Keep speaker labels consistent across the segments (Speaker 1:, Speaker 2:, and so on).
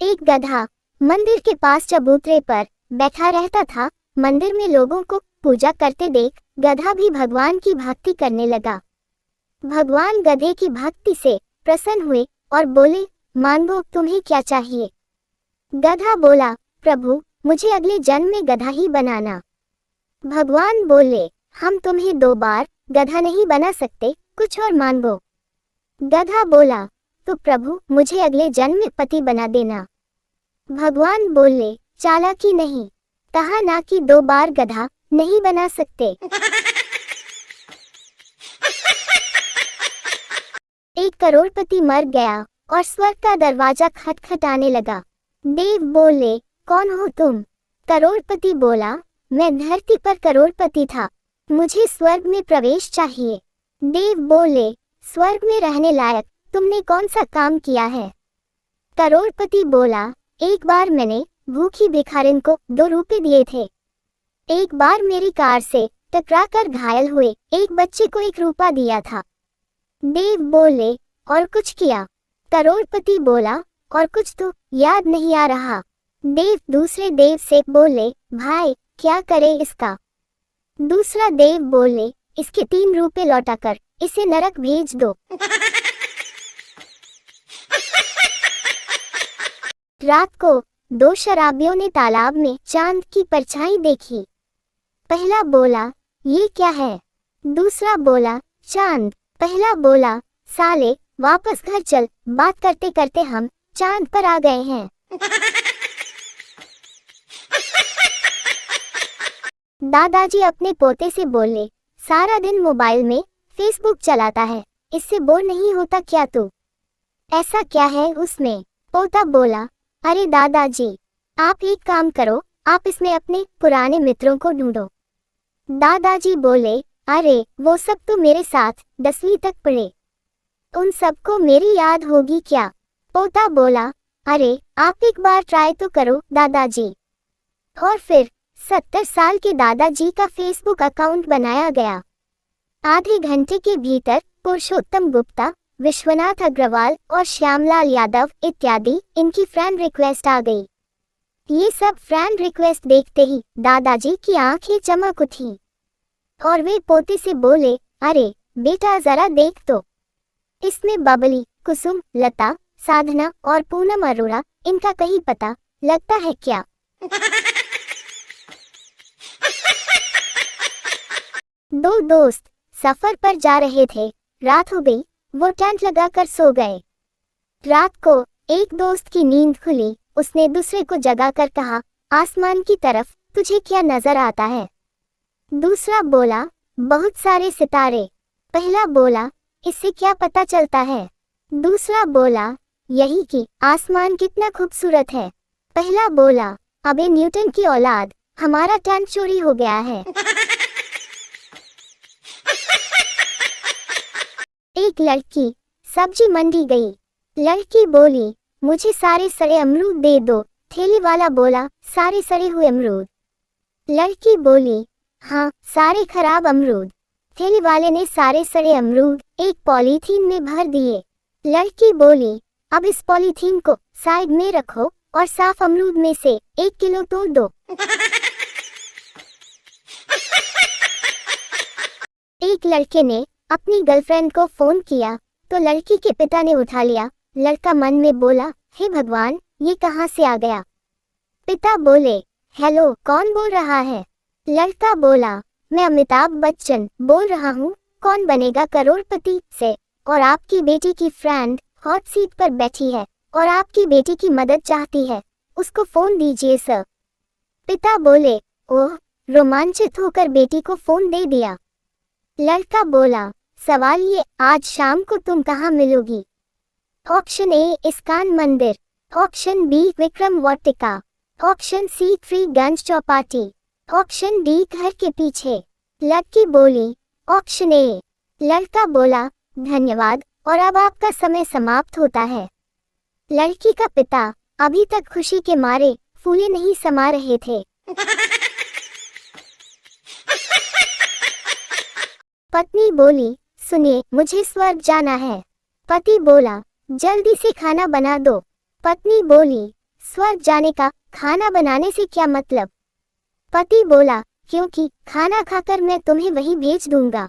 Speaker 1: एक गधा मंदिर के पास चबूतरे पर बैठा रहता था। मंदिर में लोगों को पूजा करते देख गधा भी भगवान की भक्ति करने लगा। भगवान गधे की भक्ति से प्रसन्न हुए और बोले, मांगो, तुम्हें क्या चाहिए? गधा बोला, प्रभु, मुझे अगले जन्म में गधा ही बनाना। भगवान बोले, हम तुम्हें 2 बार गधा नहीं बना सकते, कुछ और मांगो। गधा बोला, तो प्रभु, मुझे अगले जन्म में पति बना देना। भगवान बोले, चालाकी नहीं, कहा ना कि 2 बार गधा नहीं बना सकते। एक करोड़पति मर गया और स्वर्ग का दरवाजा खटखटाने लगा। देव बोले, कौन हो तुम? करोड़पति बोला, मैं धरती पर करोड़पति था, मुझे स्वर्ग में प्रवेश चाहिए। देव बोले, स्वर्ग में रहने लायक तुमने कौन सा काम किया है? करोड़पति बोला, एक बार मैंने भूखी भिखारिन को 2 रुपए दिए थे। एक बार मेरी कार से टकराकर घायल हुए एक बच्चे को 1 रुपया दिया था। देव बोले, और कुछ किया? करोड़पति बोला, और कुछ तो याद नहीं आ रहा। देव दूसरे देव से बोले, भाई, क्या करे इसका? दूसरा देव बोले, इसके 3 रुपए लौटाकर इसे नरक भेज दो। रात को 2 शराबियों ने तालाब में चांद की परछाई देखी। पहला बोला, ये क्या है? दूसरा बोला, चांद। पहला बोला, साले, वापस घर चल, बात करते करते हम चांद पर आ गए हैं। दादाजी अपने पोते से बोले, सारा दिन मोबाइल में फेसबुक चलाता है, इससे बोर नहीं होता क्या तू? ऐसा क्या है उसमें? पोता बोला, अरे दादाजी, आप एक काम करो, आप इसमें अपने पुराने मित्रों को ढूंढो। दादाजी बोले, अरे वो सब तो मेरे साथ 10वीं तक पढ़े, उन सबको मेरी याद होगी क्या? पोता बोला, अरे आप एक बार ट्राई तो करो दादाजी। और फिर 70 साल के दादाजी का फेसबुक अकाउंट बनाया गया। आधे घंटे के भीतर पुरुषोत्तम गुप्ता, विश्वनाथ अग्रवाल और श्यामलाल यादव इत्यादि इनकी फ्रेंड रिक्वेस्ट आ गई। ये सब फ्रेंड रिक्वेस्ट देखते ही दादाजी की आंखें चमक उठी और वे पोते से बोले, अरे बेटा जरा देख तो, इसमें बबली, कुसुम, लता, साधना और पूनम अरोड़ा, इनका कहीं पता लगता है क्या? दो दोस्त सफर पर जा रहे थे। रात हो गई, वो टेंट लगाकर सो गए। रात को एक दोस्त की नींद खुली, उसने दूसरे को जगाकर कहा, आसमान की तरफ तुझे क्या नजर आता है? दूसरा बोला, बहुत सारे सितारे। पहला बोला, इससे क्या पता चलता है? दूसरा बोला, यही कि आसमान कितना खूबसूरत है। पहला बोला, अबे न्यूटन की औलाद, हमारा टेंट चोरी हो गया है। एक लड़की सब्जी मंडी गई। लड़की बोली, मुझे सारे सड़े अमरूद दे दो। ठेले वाला बोला, सारे सड़े हुए अमरूद। लड़की बोली, हाँ, सारे खराब अमरूद। ठेले वाले ने सारे सड़े अमरूद एक पॉलीथीन में भर दिए। लड़की बोली, अब इस पॉलीथीन को साइड में रखो और साफ अमरूद में से 1 किलो तोड़ दो। एक लड़के ने अपनी गर्लफ्रेंड को फोन किया तो लड़की के पिता ने उठा लिया। लड़का मन में बोला, हे भगवान, ये कहाँ से आ गया? पिता बोले, हेलो, कौन बोल रहा है? लड़का बोला, मैं अमिताभ बच्चन बोल रहा हूँ, कौन बनेगा करोड़पति से, और आपकी बेटी की फ्रेंड हॉट सीट पर बैठी है और आपकी बेटी की मदद चाहती है, उसको फोन दीजिए सर। पिता बोले, ओह, रोमांचित होकर बेटी को फोन दे दिया। लड़का बोला, सवाल ये, आज शाम को तुम कहाँ मिलोगी? ऑप्शन ए, इस्कान मंदिर। Option B, Vikram Vatika. Option C, Freeganj Chowpatty. Option D, घर के पीछे। लड़की बोली, ऑप्शन ए। लड़का बोला, धन्यवाद, और अब आपका समय समाप्त होता है। लड़की का पिता अभी तक खुशी के मारे फूले नहीं समा रहे थे। पत्नी बोली, सुनिए, मुझे स्वर्ग जाना है। पति बोला, जल्दी से खाना बना दो। पत्नी बोली, स्वर्ग जाने का खाना बनाने से क्या मतलब? पति बोला, क्योंकि खाना खाकर मैं तुम्हें वहीं भेज दूंगा।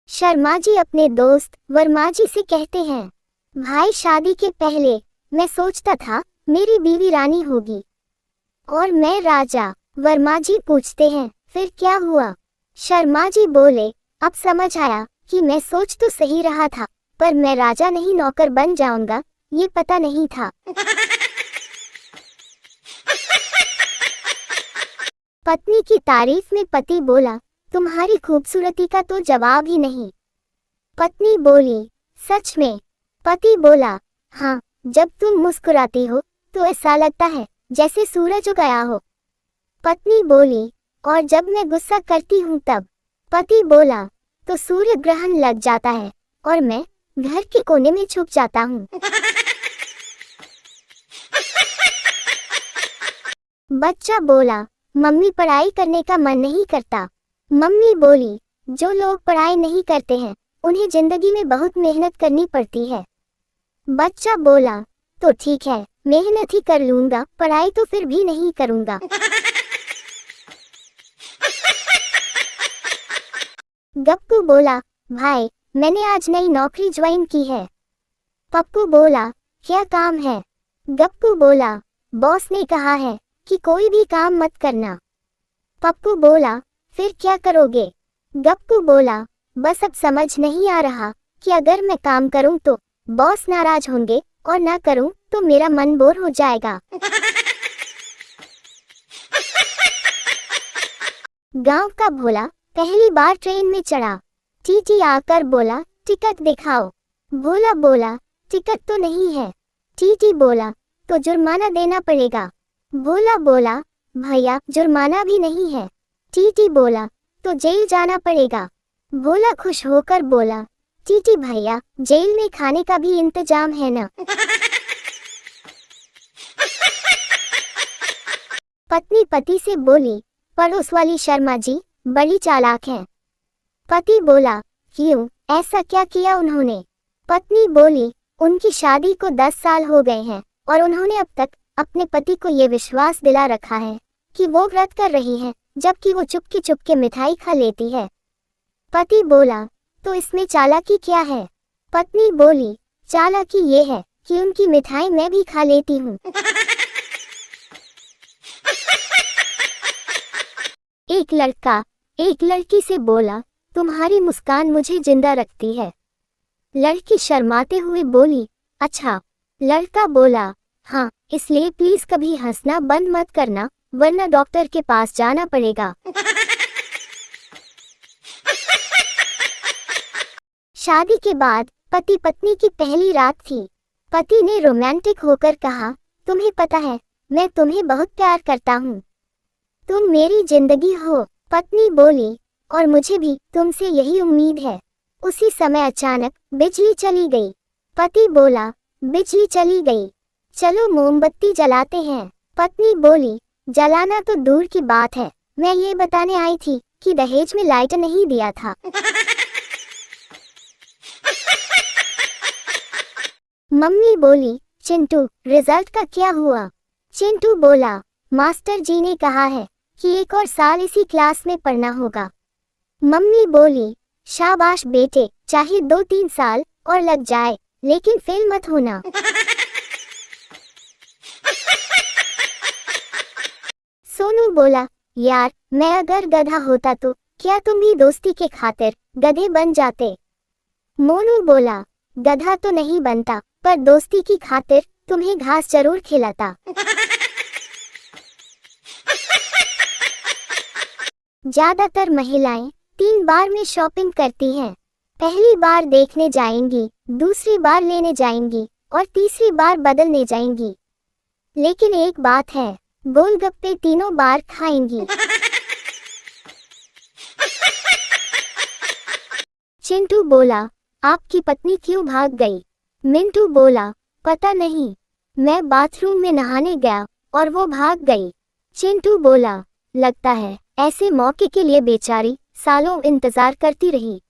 Speaker 1: शर्मा जी अपने दोस्त वर्मा जी से कहते हैं, भाई शादी के पहले मैं सोचता था मेरी बीवी रानी होगी और मैं राजा। वर्मा जी पूछते हैं, फिर क्या हुआ? शर्मा जी बोले, अब समझ आया कि मैं सोच तो सही रहा था, पर मैं राजा नहीं नौकर बन जाऊंगा ये पता नहीं था। पत्नी की तारीफ में पति बोला, तुम्हारी खूबसूरती का तो जवाब ही नहीं। पत्नी बोली, सच में? पति बोला, हाँ, जब तुम मुस्कुराती हो तो ऐसा लगता है जैसे सूरज उग गया हो। पत्नी बोली, और जब मैं गुस्सा करती हूँ तब? पति बोला, तो सूर्य ग्रहण लग जाता है और मैं घर के कोने में छुप जाता हूँ। बच्चा बोला, मम्मी पढ़ाई करने का मन नहीं करता। मम्मी बोली, जो लोग पढ़ाई नहीं करते हैं उन्हें जिंदगी में बहुत मेहनत करनी पड़ती है। बच्चा बोला, तो ठीक है, मेहनत ही कर लूंगा, पढ़ाई तो फिर भी नहीं करूंगा। गप्पू बोला, भाई मैंने आज नई नौकरी ज्वाइन की है। पप्पू बोला, क्या काम है? गप्पू बोला, बॉस ने कहा है कि कोई भी काम मत करना। पप्पू बोला, फिर क्या करोगे? गप्पू बोला, बस अब समझ नहीं आ रहा कि अगर मैं काम करूं तो बॉस नाराज होंगे और ना करूं तो मेरा मन बोर हो जाएगा। गांव का भोला पहली बार ट्रेन में चढ़ा। टीटी आकर बोला, टिकट दिखाओ। भोला बोला, टिकट तो नहीं है। टीटी बोला, तो जुर्माना देना पड़ेगा। भोला बोला, भैया जुर्माना भी नहीं है। टीटी बोला, तो जेल जाना पड़ेगा। भोला खुश होकर बोला, टीटी भैया जेल में खाने का भी इंतजाम है ना? पत्नी पति से बोली, पड़ोस वाली शर्मा जी बड़ी चालाक हैं। पति बोला, क्यों, ऐसा क्या किया उन्होंने? पत्नी बोली, उनकी शादी को 10 साल हो गए हैं और उन्होंने अब तक अपने पति को ये विश्वास दिला रखा है कि वो व्रत कर रही हैं, जबकि वो चुपके चुपके मिठाई खा लेती है। पति बोला, तो इसमें चालाकी क्या है? पत्नी बोली, चालाकी ये है कि उनकी मिठाई मैं भी खा लेती हूँ। एक लड़का एक लड़की से बोला, तुम्हारी मुस्कान मुझे जिंदा रखती है। लड़की शर्माते हुए बोली, अच्छा। लड़का बोला, हाँ, इसलिए प्लीज कभी हंसना बंद मत करना, वरना डॉक्टर के पास जाना पड़ेगा। शादी के बाद पति पत्नी की पहली रात थी। पति ने रोमांटिक होकर कहा, तुम्हें पता है मैं तुम्हें बहुत प्यार करता हूँ, तुम मेरी जिंदगी हो। पत्नी बोली, और मुझे भी तुमसे यही उम्मीद है। उसी समय अचानक बिजली चली गई। पति बोला, बिजली चली गई, चलो मोमबत्ती जलाते हैं। पत्नी बोली, जलाना तो दूर की बात है, मैं ये बताने आई थी कि दहेज में लाइटर नहीं दिया था। मम्मी बोली, चिंटू रिजल्ट का क्या हुआ? चिंटू बोला, मास्टर जी ने कहा है कि एक और साल इसी क्लास में पढ़ना होगा। मम्मी बोली, शाबाश बेटे, चाहे 2-3 साल और लग जाए लेकिन फेल मत होना। सोनू बोला, यार मैं अगर गधा होता तो क्या तुम भी दोस्ती के खातिर गधे बन जाते? मोनू बोला, गधा तो नहीं बनता, पर दोस्ती की खातिर तुम्हें घास जरूर खिलाता। ज्यादातर महिलाएं 3 बार में शॉपिंग करती हैं। पहली बार देखने जाएंगी, दूसरी बार लेने जाएंगी और तीसरी बार बदलने जाएंगी। लेकिन एक बात है, गोलगप्पे तीनों बार खाएंगी। चिंटू बोला, आपकी पत्नी क्यों भाग गई? मिंटू बोला, पता नहीं, मैं बाथरूम में नहाने गया और वो भाग गई। चिंटू बोला, लगता है ऐसे मौके के लिए बेचारी सालों इंतजार करती रही।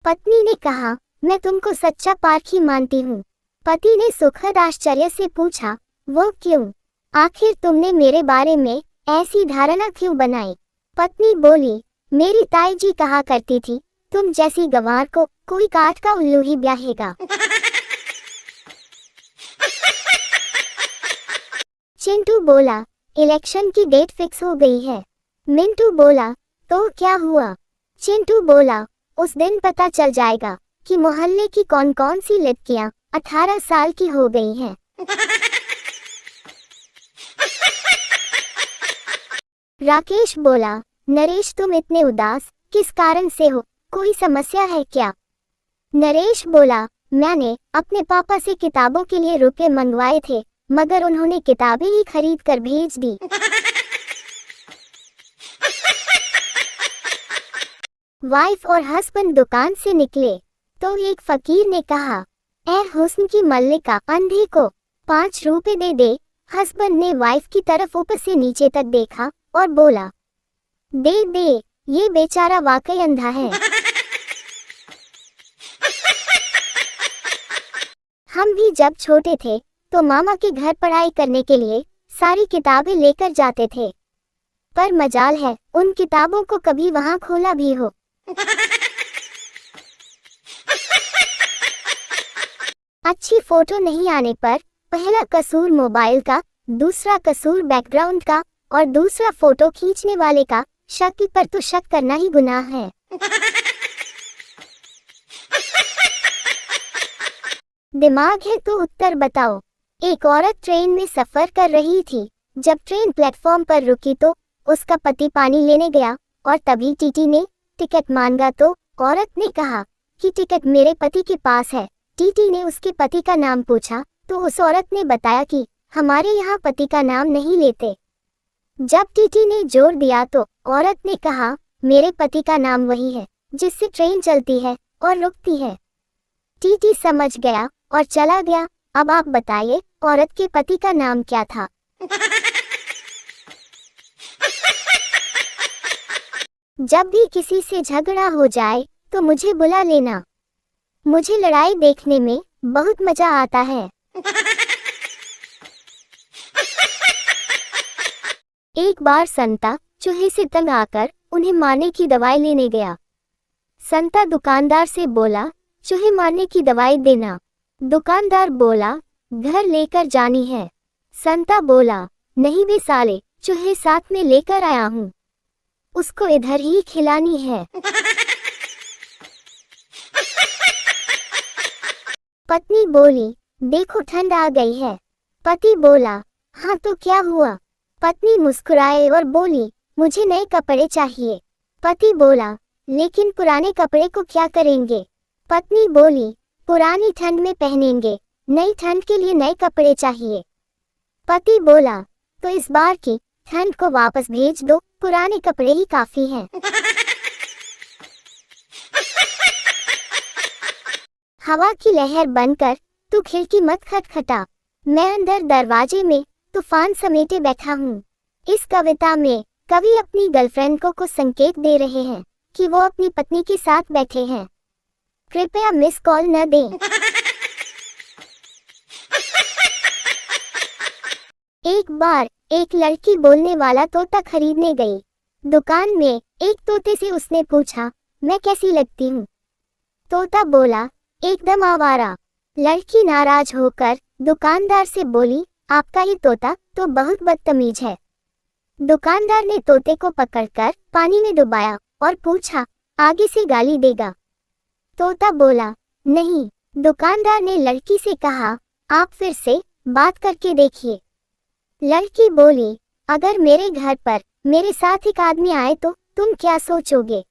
Speaker 1: पत्नी ने कहा, मैं तुमको सच्चा पारखी मानती हूँ। पति ने सुखद आश्चर्य से पूछा, वो क्यों? आखिर तुमने मेरे बारे में ऐसी धारणा क्यों बनाई? पत्नी बोली, मेरी ताई जी कहा करती थी, तुम जैसी गंवार को कोई काठ का उल्लू ही ब्याहेगा। चिंटू बोला, इलेक्शन की डेट फिक्स हो गई है। मिंटू बोला, तो क्या हुआ? चिंटू बोला, उस दिन पता चल जाएगा कि मोहल्ले की कौन कौन सी लड़कियां 18 साल की हो गई हैं। राकेश बोला, नरेश तुम इतने उदास किस कारण से हो? कोई समस्या है क्या? नरेश बोला, मैंने अपने पापा से किताबों के लिए रुपए मंगवाए थे, मगर उन्होंने किताबें ही खरीद कर भेज दी। वाइफ और हस्बैंड दुकान से निकले तो एक फकीर ने कहा, ए हुस्न की मल्लिका, अंधे को 5 रुपए दे दे। हस्बैंड ने वाइफ की तरफ ऊपर से नीचे तक देखा और बोला, दे दे, ये बेचारा वाकई अंधा है। हम भी जब छोटे थे तो मामा के घर पढ़ाई करने के लिए सारी किताबें लेकर जाते थे, पर मजाल है उन किताबों को कभी वहां खोला भी हो। अच्छी फोटो नहीं आने पर पहला कसूर मोबाइल का, दूसरा कसूर बैकग्राउंड का और दूसरा फोटो खींचने वाले का। शक पर तो शक करना ही गुनाह है। दिमाग है तो उत्तर बताओ। एक औरत ट्रेन में सफर कर रही थी। जब ट्रेन प्लेटफॉर्म पर रुकी तो उसका पति पानी लेने गया और तभी टीटी ने टिकट मांगा तो औरत ने कहा कि टिकट मेरे पति के पास है। टीटी ने उसके पति का नाम पूछा तो उस औरत ने बताया कि हमारे यहाँ पति का नाम नहीं लेते। जब टीटी ने जोर दिया तो औरत ने कहा, मेरे पति का नाम वही है जिससे ट्रेन चलती है और रुकती है। टीटी समझ गया और चला गया। अब आप बताइए, औरत के पति का नाम क्या था? जब भी किसी से झगड़ा हो जाए तो मुझे बुला लेना। मुझे लड़ाई देखने में बहुत मजा आता है। एक बार संता चूहे से तंग आकर उन्हें मारने की दवाई लेने गया। संता दुकानदार से बोला, चूहे मारने की दवाई देना। दुकानदार बोला, घर लेकर जानी है। संता बोला, नहीं बे साले, चूहे साथ में लेकर आया हूँ, उसको इधर ही खिलानी है। पत्नी बोली, देखो ठंड आ गई है। पति बोला, हाँ तो क्या हुआ? पत्नी मुस्कुराए और बोली, मुझे नए कपड़े चाहिए। पति बोला, लेकिन पुराने कपड़े को क्या करेंगे? पत्नी बोली, पुरानी ठंड में पहनेंगे, नई ठंड के लिए नए कपड़े चाहिए। पति बोला, तो इस बार की ठंड को वापस भेज दो, पुराने कपड़े ही काफी हैं। हवा की लहर बनकर तू खिड़की मत खटखटा, मैं अंदर दरवाजे में तूफान समेटे बैठा हूँ। इस कविता में कवि अपनी गर्लफ्रेंड को कुछ संकेत दे रहे हैं कि वो अपनी पत्नी के साथ बैठे हैं। कृपया मिस कॉल न दें। एक बार एक लड़की बोलने वाला तोता खरीदने गई। दुकान में एक तोते से उसने पूछा, मैं कैसी लगती हूँ? तोता बोला, एकदम आवारा। लड़की नाराज होकर दुकानदार से बोली, आपका ये तोता तो बहुत बदतमीज है। दुकानदार ने तोते को पकड़कर पानी में डुबाया और पूछा, आगे से गाली देगा? तोता बोला, नहीं। दुकानदार ने लड़की से कहा, आप फिर से बात करके देखिए। लड़की बोली, अगर मेरे घर पर मेरे साथ एक आदमी आए तो तुम क्या सोचोगे?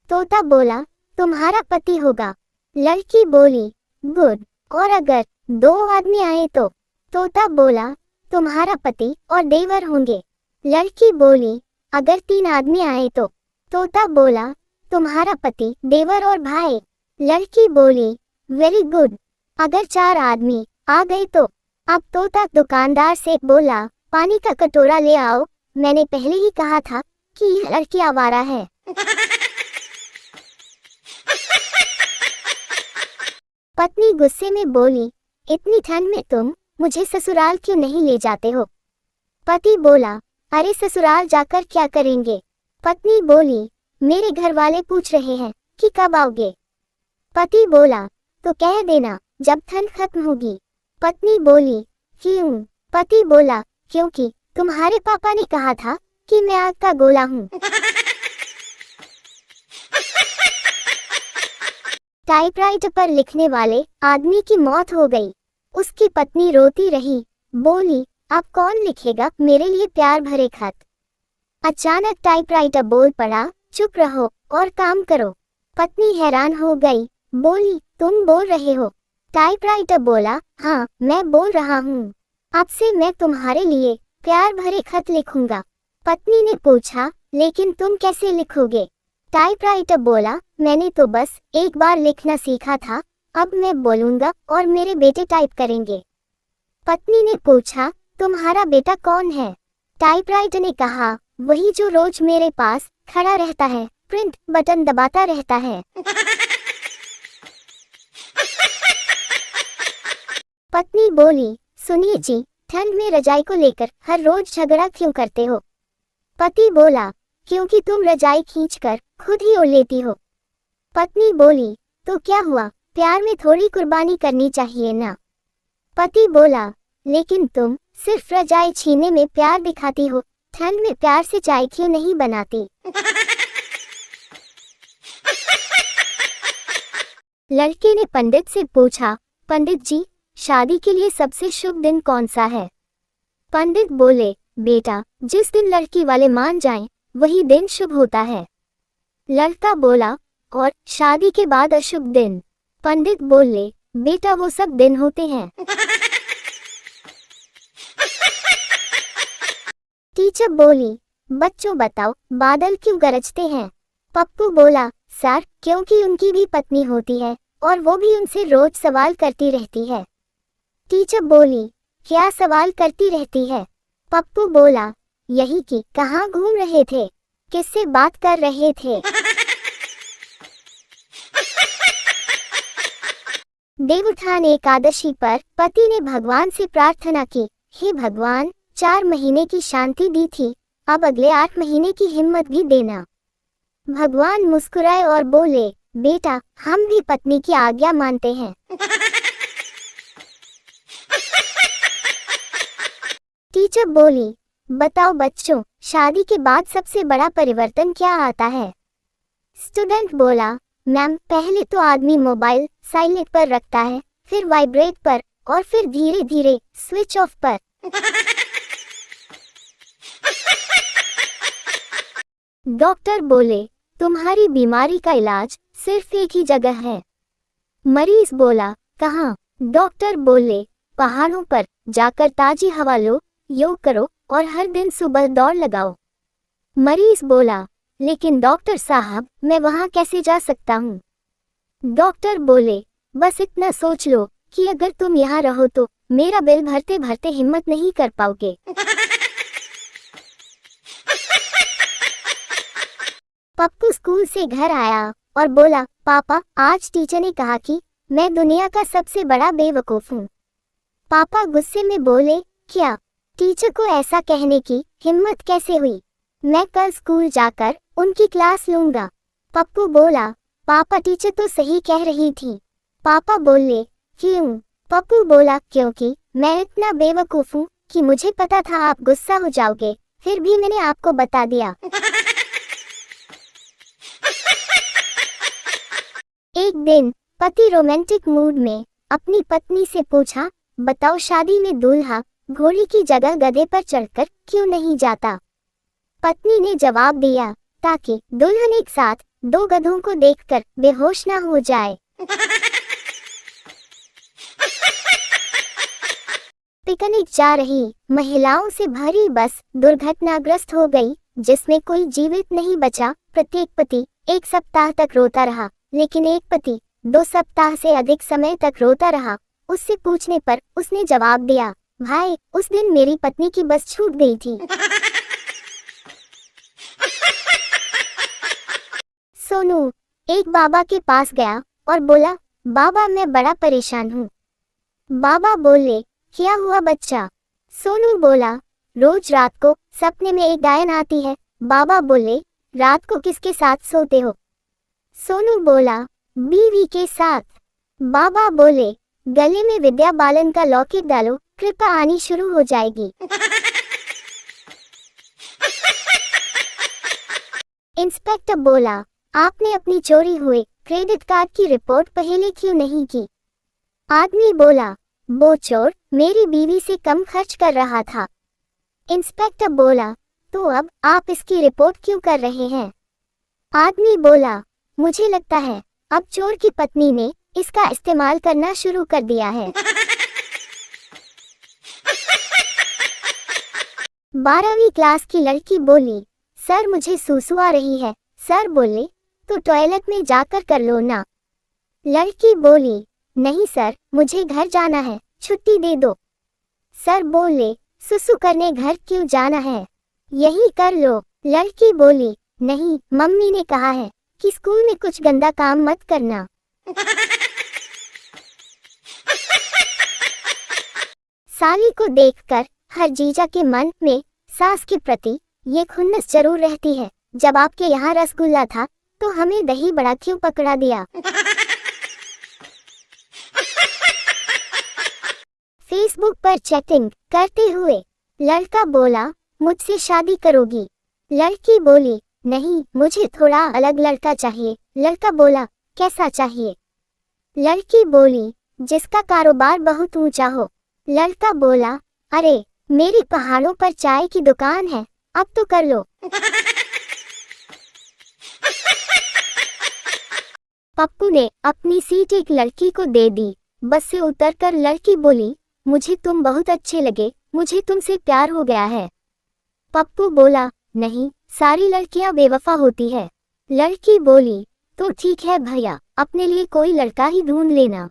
Speaker 1: तोता बोला, तुम्हारा पति होगा। लड़की बोली, गुड। और अगर 2 आदमी आए तो? तोता बोला, तुम्हारा पति और देवर होंगे। लड़की बोली, अगर 3 आदमी आए तो? तोता बोला, तुम्हारा पति, देवर और भाई। लड़की बोली, वेरी गुड। अगर 4 आदमी आ गए तो? अब तोता दुकानदार से बोला, पानी का कटोरा ले आओ, मैंने पहले ही कहा था कि यह लड़की आवारा है। पत्नी गुस्से में बोली, इतनी ठंड में तुम मुझे ससुराल क्यों नहीं ले जाते हो? पति बोला, अरे ससुराल जाकर क्या करेंगे? पत्नी बोली, मेरे घर वाले पूछ रहे हैं कि कब आओगे। पति बोला, तो कह देना जब ठंड खत्म होगी। पत्नी बोली, क्यों? पति बोला, क्योंकि तुम्हारे पापा ने कहा था कि मैं आग का गोला हूँ। टाइपराइटर पर लिखने वाले आदमी की मौत हो गई। उसकी पत्नी रोती रही, बोली, अब कौन लिखेगा मेरे लिए प्यार भरे खत? अचानक टाइपराइटर बोल पड़ा, चुप रहो और काम करो। पत्नी हैरान हो गई, बोली, तुम बोल रहे हो? टाइपराइटर बोला, हाँ मैं बोल रहा हूँ, अब से मैं तुम्हारे लिए प्यार भरे खत लिखूंगा। पत्नी ने पूछा, लेकिन तुम कैसे लिखोगे? टाइपराइटर बोला, मैंने तो बस एक बार लिखना सीखा था, अब मैं बोलूंगा और मेरे बेटे टाइप करेंगे। पत्नी ने पूछा, तुम्हारा बेटा कौन है? टाइपराइटर ने कहा, वही जो रोज मेरे पास खड़ा रहता है, प्रिंट बटन दबाता रहता है। पत्नी बोली, सुनिए जी, ठंड में रजाई को लेकर हर रोज झगड़ा क्यों करते हो? पति बोला, क्योंकि तुम रजाई खींचकर खुद ही ओढ़ लेती हो। पत्नी बोली, तो क्या हुआ, प्यार में थोड़ी कुर्बानी करनी चाहिए ना? पति बोला, लेकिन तुम सिर्फ रजाई छीनने में प्यार दिखाती हो, ठंड में प्यार से चाय क्यों नहीं बनाती? लड़के ने पंडित से पूछा, पंडित जी, शादी के लिए सबसे शुभ दिन कौन सा है? पंडित बोले, बेटा, जिस दिन लड़की वाले मान जाएं, वही दिन शुभ होता है। लड़का बोला, और शादी के बाद अशुभ दिन? पंडित बोले, बेटा वो सब दिन होते हैं। टीचर बोली, बच्चों बताओ, बादल क्यों गरजते हैं? पप्पू बोला, सर, क्योंकि उनकी भी पत्नी होती है और वो भी उनसे रोज सवाल करती रहती है। टीचर बोली, क्या सवाल करती रहती है? पप्पू बोला, यही कि कहाँ घूम रहे थे, किससे बात कर रहे थे। देवउत्थान एकादशी पर पति ने भगवान से प्रार्थना की, हे भगवान, 4 महीने की शांति दी थी, अब अगले 8 महीने की हिम्मत भी देना। भगवान मुस्कुराए और बोले, बेटा, हम भी पत्नी की आज्ञा मानते हैं। टीचर बोली, बताओ बच्चों, शादी के बाद सबसे बड़ा परिवर्तन क्या आता है? स्टूडेंट बोला, मैम, पहले तो आदमी मोबाइल साइलेंट पर रखता है, फिर वाइब्रेट पर और फिर धीरे धीरे स्विच ऑफ पर। डॉक्टर बोले, तुम्हारी बीमारी का इलाज सिर्फ एक ही जगह है। मरीज बोला, कहाँ? डॉक्टर बोले, पहाड़ों पर जाकर ताजी हवा लो, योग करो और हर दिन सुबह दौड़ लगाओ। मरीज बोला, लेकिन डॉक्टर साहब, मैं वहाँ कैसे जा सकता हूँ? डॉक्टर बोले, बस इतना सोच लो कि अगर तुम यहाँ रहो तो मेरा बिल भरते भरते हिम्मत नहीं कर पाओगे। पप्पू स्कूल से घर आया और बोला, पापा, आज टीचर ने कहा कि मैं दुनिया का सबसे बड़ा बेवकूफ हूँ। पापा गुस्से में बोले, क्या? टीचर को ऐसा कहने की हिम्मत कैसे हुई? मैं कल स्कूल जाकर उनकी क्लास लूंगा। पप्पू बोला, पापा, टीचर तो सही कह रही थी। पापा बोले, क्यों? पप्पू बोला, क्योंकि मैं इतना बेवकूफ हूँ कि मुझे पता था आप गुस्सा हो जाओगे, फिर भी मैंने आपको बता दिया। एक दिन पति रोमांटिक मूड में अपनी पत्नी से पूछा, बताओ, शादी में दूल्हा घोड़ी की जगह गधे पर चढ़कर क्यों नहीं जाता? पत्नी ने जवाब दिया, ताकि दुल्हन एक साथ 2 गधों को देखकर बेहोश ना हो जाए। पिकनिक जा रही महिलाओं से भरी बस दुर्घटनाग्रस्त हो गई, जिसमें कोई जीवित नहीं बचा। प्रत्येक पति 1 सप्ताह तक रोता रहा, लेकिन एक पति 2 सप्ताह से अधिक समय तक रोता रहा। उससे पूछने पर उसने जवाब दिया, भाई, उस दिन मेरी पत्नी की बस छूट गई थी। सोनू एक बाबा के पास गया और बोला, बाबा मैं बड़ा परेशान हूँ। बाबा बोले, क्या हुआ बच्चा? सोनू बोला, रोज रात को सपने में एक डायन आती है। बाबा बोले, रात को किसके साथ सोते हो? सोनू बोला, बीवी के साथ। बाबा बोले, गले में विद्या बालन का लॉकेट डालो, कृपा आनी शुरू हो जाएगी। इंस्पेक्टर बोला, आपने अपनी चोरी हुए क्रेडिट कार्ड की रिपोर्ट पहले क्यों नहीं की? आदमी बोला, वो चोर मेरी बीवी से कम खर्च कर रहा था। इंस्पेक्टर बोला, तो अब आप इसकी रिपोर्ट क्यों कर रहे हैं? आदमी बोला, मुझे लगता है अब चोर की पत्नी ने इसका इस्तेमाल करना शुरू कर दिया है। 12वीं क्लास की लड़की बोली, सर मुझे सूसू आ रही है। सर बोले, तो टॉयलेट में जाकर कर लो ना। लड़की बोली, नहीं सर, मुझे घर जाना है, छुट्टी दे दो। सर बोले, सुसु करने घर क्यों जाना है, यही कर लो। लड़की बोली, नहीं, मम्मी ने कहा है कि स्कूल में कुछ गंदा काम मत करना। साली को देखकर हर जीजा के मन में सास के प्रति ये खुन्नस जरूर रहती है। जब आपके यहाँ रसगुल्ला था तो हमें दही बड़ा क्यों पकड़ा दिया? फेसबुक पर चैटिंग करते हुए लड़का बोला, मुझसे शादी करोगी? लड़की बोली, नहीं, मुझे थोड़ा अलग लड़का चाहिए। लड़का बोला, कैसा चाहिए? लड़की बोली, जिसका कारोबार बहुत ऊंचा हो। लड़का बोला, अरे मेरी पहाड़ों पर चाय की दुकान है, अब तो कर लो। पप्पू ने अपनी सीट एक लड़की को दे दी। बस से उतरकर लड़की बोली, मुझे तुम बहुत अच्छे लगे, मुझे तुमसे प्यार हो गया है। पप्पू बोला, नहीं, सारी लड़कियां बेवफा होती है। लड़की बोली, तो ठीक है भैया, अपने लिए कोई लड़का ही ढूंढ लेना।